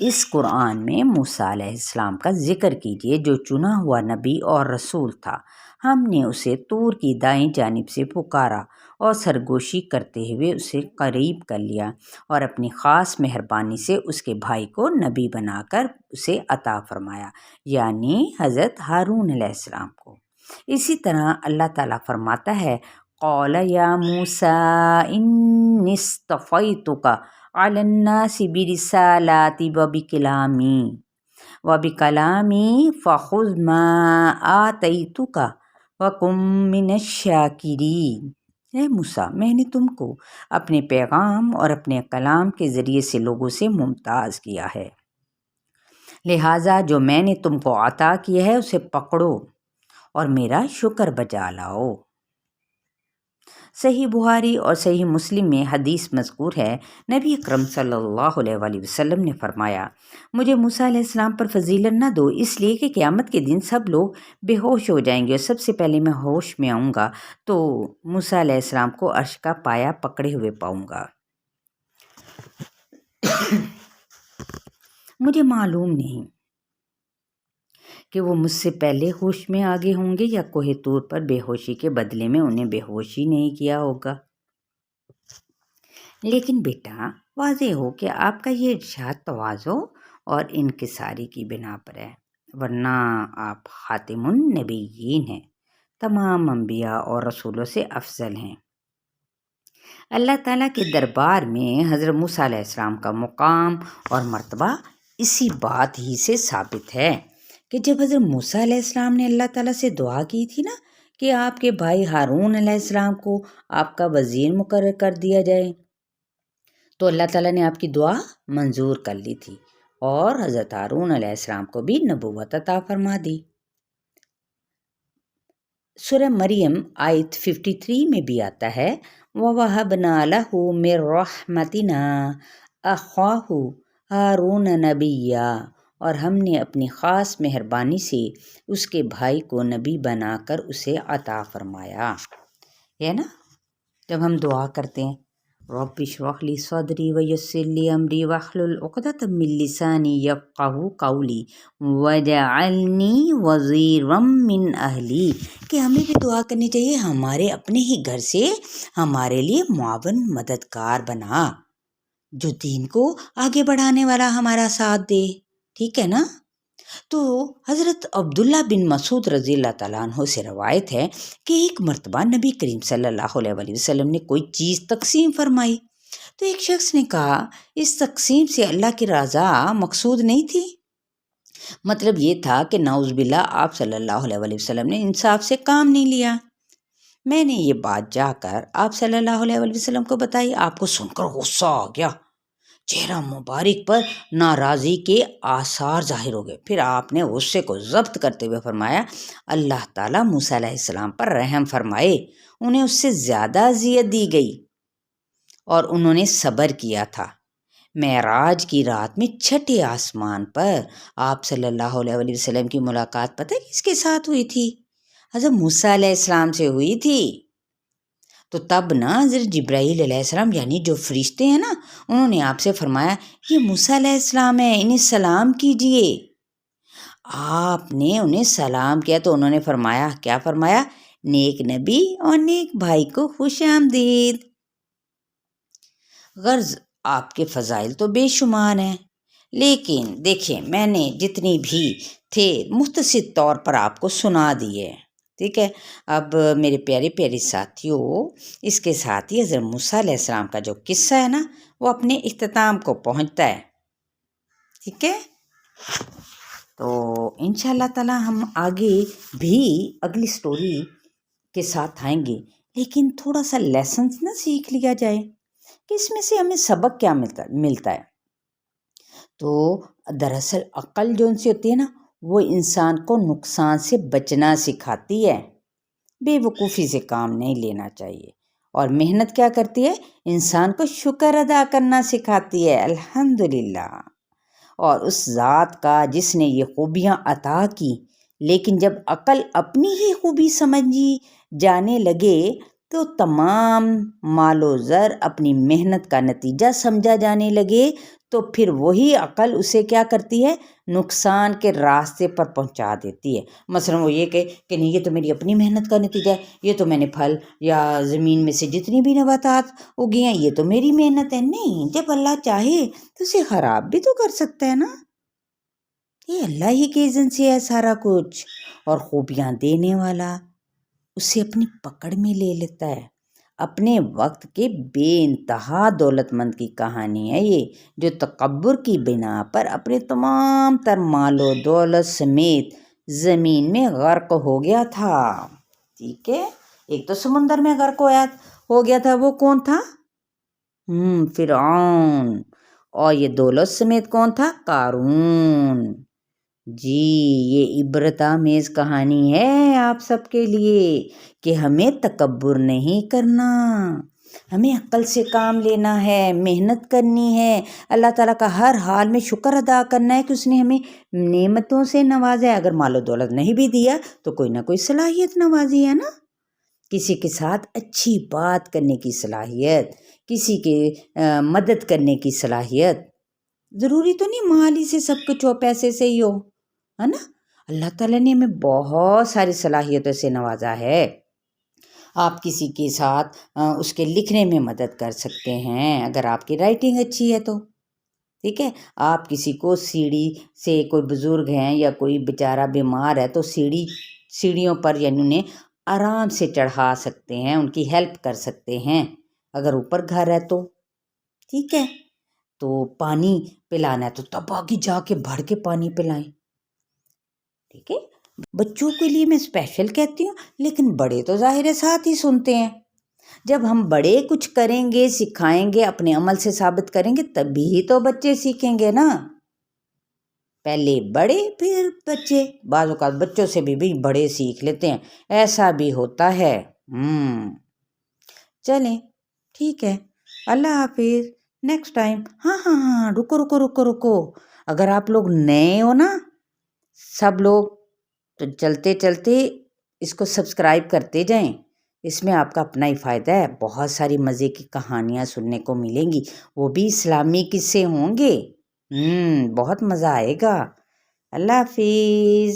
اس قرآن میں موسیٰ علیہ السلام کا ذکر کیجیے جو چنا ہوا نبی اور رسول تھا۔ ہم نے اسے طور کی دائیں جانب سے پکارا اور سرگوشی کرتے ہوئے اسے قریب کر لیا اور اپنی خاص مہربانی سے اس کے بھائی کو نبی بنا کر اسے عطا فرمایا، یعنی حضرت ہارون علیہ السلام کو۔ اسی طرح اللہ تعالیٰ فرماتا ہے قال یا موسیٰ انی اصطفیتک علی الناس برسالاتی وبکلامی فخذ ما آتیتک وکن من الشاکرین۔ اے موسیٰ، میں نے تم کو اپنے پیغام اور اپنے کلام کے ذریعے سے لوگوں سے ممتاز کیا ہے، لہٰذا جو میں نے تم کو عطا کیا ہے اسے پکڑو اور میرا شکر بجا لاؤ۔ صحیح بخاری اور صحیح مسلم میں حدیث مذکور ہے، نبی اکرم صلی اللہ علیہ وآلہ وسلم نے فرمایا، مجھے موسیٰ علیہ السلام پر فضیلت نہ دو، اس لیے کہ قیامت کے دن سب لوگ بے ہوش ہو جائیں گے اور سب سے پہلے میں ہوش میں آؤں گا تو موسیٰ علیہ السلام کو عرش کا پایا پکڑے ہوئے پاؤں گا۔ مجھے معلوم نہیں کہ وہ مجھ سے پہلے ہوش میں آگے ہوں گے یا کوہ طور پر بے ہوشی کے بدلے میں انہیں بے ہوش ہی نہیں کیا ہوگا۔ لیکن بیٹا واضح ہو کہ آپ کا یہ ارشاد تواضع اور انکساری کی بنا پر ہے، ورنہ آپ خاتم النبیین ہیں، تمام انبیاء اور رسولوں سے افضل ہیں۔ اللہ تعالیٰ کے دربار میں حضرت موسیٰ علیہ السلام کا مقام اور مرتبہ اسی بات ہی سے ثابت ہے کہ جب حضرت موسیٰ علیہ السلام نے اللہ تعالیٰ سے دعا کی تھی نا کہ آپ کے بھائی ہارون علیہ السلام کو آپ کا وزیر مقرر کر دیا جائے، تو اللہ تعالیٰ نے آپ کی دعا منظور کر لی تھی اور حضرت ہارون علیہ السلام کو بھی نبوت عطا فرما دی۔ سورہ مریم آیت 53 میں بھی آتا ہے وَوَهَبْنَا لَهُ مِن رَحْمَتِنَا أَخَاهُ هَارُونَ نَبِيًّا، اور ہم نے اپنی خاص مہربانی سے اس کے بھائی کو نبی بنا کر اسے عطا فرمایا۔ یہ نا جب ہم دعا کرتے ہیں رب اشرح لی صدری ویسر لی امری واحلل عقدۃ من لسانی یفقہوا قولی واجعلنی وزیرا من اہلی، کہ ہمیں بھی دعا کرنی چاہیے ہمارے اپنے ہی گھر سے ہمارے لیے معاون مددگار بنا جو دین کو آگے بڑھانے والا ہمارا ساتھ دے، ٹھیک ہے نا۔ تو حضرت عبداللہ بن مسعود رضی اللہ تعالیٰ عنہ سے روایت ہے کہ ایک مرتبہ نبی کریم صلی اللہ علیہ وآلہ وسلم نے کوئی چیز تقسیم فرمائی تو ایک شخص نے کہا اس تقسیم سے اللہ کی رضا مقصود نہیں تھی۔ مطلب یہ تھا کہ نعوذ باللہ آپ صلی اللہ علیہ وآلہ وسلم نے انصاف سے کام نہیں لیا۔ میں نے یہ بات جا کر آپ صلی اللہ علیہ وآلہ وسلم کو بتائی، آپ کو سن کر غصہ آ گیا، چہرہ مبارک پر ناراضی کے آثار ظاہر ہو گئے۔ پھر آپ نے غصے کو ضبط کرتے ہوئے فرمایا اللہ تعالیٰ موسیٰ علیہ السلام پر رحم فرمائے، انہیں اس سے زیادہ اذیت دی گئی اور انہوں نے صبر کیا تھا۔ معراج کی رات میں چھٹے آسمان پر آپ صلی اللہ علیہ وآلہ وسلم کی ملاقات پتہ کس کے ساتھ ہوئی تھی؟ حضرت موسیٰ علیہ السلام سے ہوئی تھی۔ تو تب نا حضرت جبرائیل علیہ السلام یعنی جو فرشتے ہیں نا، انہوں نے آپ سے فرمایا یہ موسیٰ علیہ السلام ہے، انہیں سلام کیجئے۔ آپ نے انہیں سلام کیا تو انہوں نے فرمایا، کیا فرمایا؟ نیک نبی اور نیک بھائی کو خوش آمدید۔ غرض آپ کے فضائل تو بے شمار ہیں، لیکن دیکھیں میں نے جتنی بھی تھے مختصر طور پر آپ کو سنا دیے، ٹھیک ہے۔ اب میرے پیارے پیارے ساتھیوں، اس کے ساتھ ہی حضرت موسیٰ علیہ السلام کا جو قصہ ہے نا وہ اپنے اختتام کو پہنچتا ہے، ٹھیک ہے۔ تو انشاءاللہ تعالی ہم آگے بھی اگلی سٹوری کے ساتھ آئیں گے، لیکن تھوڑا سا لیسنس نہ سیکھ لیا جائے کہ اس میں سے ہمیں سبق کیا ملتا ہے۔ تو دراصل عقل جو ان سے ہوتی ہے نا وہ انسان کو نقصان سے بچنا سکھاتی ہے، بے وقوفی سے کام نہیں لینا چاہیے، اور محنت کیا کرتی ہے؟ انسان کو شکر ادا کرنا سکھاتی ہے، الحمدللہ۔ اور اس ذات کا جس نے یہ خوبیاں عطا کی، لیکن جب عقل اپنی ہی خوبی سمجھی جانے لگے تو تمام مال و زر اپنی محنت کا نتیجہ سمجھا جانے لگے تو پھر وہی عقل اسے کیا کرتی ہے، نقصان کے راستے پر پہنچا دیتی ہے۔ مثلا وہ یہ کہ نہیں، یہ تو میری اپنی محنت کا نتیجہ ہے، یہ تو میں نے پھل یا زمین میں سے جتنی بھی نباتات اگی ہیں یہ تو میری محنت ہے۔ نہیں، جب اللہ چاہے تو اسے خراب بھی تو کر سکتا ہے نا، یہ اللہ ہی کے اذن سے ہے سارا کچھ، اور خوبیاں دینے والا اسے اپنی پکڑ میں لے لیتا ہے۔ اپنے وقت کے بے انتہا دولت مند کی کہانی ہے یہ، جو تکبر کی بنا پر اپنے تمام تر مال و دولت سمیت زمین میں غرق ہو گیا تھا۔ ٹھیک ہے، ایک تو سمندر میں غرق ہو گیا تھا، وہ کون تھا؟ فرعون۔ اور یہ دولت سمیت کون تھا؟ قارون۔ جی، یہ عبرت آمیز کہانی ہے آپ سب کے لیے کہ ہمیں تکبر نہیں کرنا، ہمیں عقل سے کام لینا ہے، محنت کرنی ہے، اللہ تعالیٰ کا ہر حال میں شکر ادا کرنا ہے کہ اس نے ہمیں نعمتوں سے نوازا ہے۔ اگر مال و دولت نہیں بھی دیا تو کوئی نہ کوئی صلاحیت نوازی ہے نا، کسی کے ساتھ اچھی بات کرنے کی صلاحیت، کسی کے مدد کرنے کی صلاحیت۔ ضروری تو نہیں مال ہی سے سب کچھ ہو، پیسے سے ہی ہو، ہے نا۔ اللہ تعالیٰ نے ہمیں بہت ساری صلاحیتوں سے نوازا ہے۔ آپ کسی کے ساتھ اس کے لکھنے میں مدد کر سکتے ہیں اگر آپ کی رائٹنگ اچھی ہے تو، ٹھیک ہے۔ آپ کسی کو سیڑھی سے، کوئی بزرگ ہیں یا کوئی بیچارہ بیمار ہے تو سیڑھیوں پر یعنی انہیں آرام سے چڑھا سکتے ہیں، ان کی ہیلپ کر سکتے ہیں اگر اوپر گھر ہے تو، ٹھیک ہے۔ تو پانی پلانا ہے تو تب آگے جا کے بڑھ کے پانی پلائیں، ٹھیک ہے۔ بچوں کے لیے میں اسپیشل کہتی ہوں، لیکن بڑے تو ظاہر ہے ساتھ ہی سنتے ہیں۔ جب ہم بڑے کچھ کریں گے، سکھائیں گے، اپنے عمل سے ثابت کریں گے، تبھی تو بچے سیکھیں گے نا۔ پہلے بڑے پھر بچے، بعض اوقات بچوں سے بھی بڑے سیکھ لیتے ہیں، ایسا بھی ہوتا ہے۔ چلیں ٹھیک ہے، اللہ حافظ، نیکسٹ ٹائم۔ ہاں، رکو، اگر آپ لوگ نئے ہو نا، سب لوگ، تو چلتے چلتے اس کو سبسکرائب کرتے جائیں، اس میں آپ کا اپنا ہی فائدہ ہے، بہت ساری مزے کی کہانیاں سننے کو ملیں گی، وہ بھی اسلامی قصے ہوں گے، بہت مزہ آئے گا۔ اللہ حافظ۔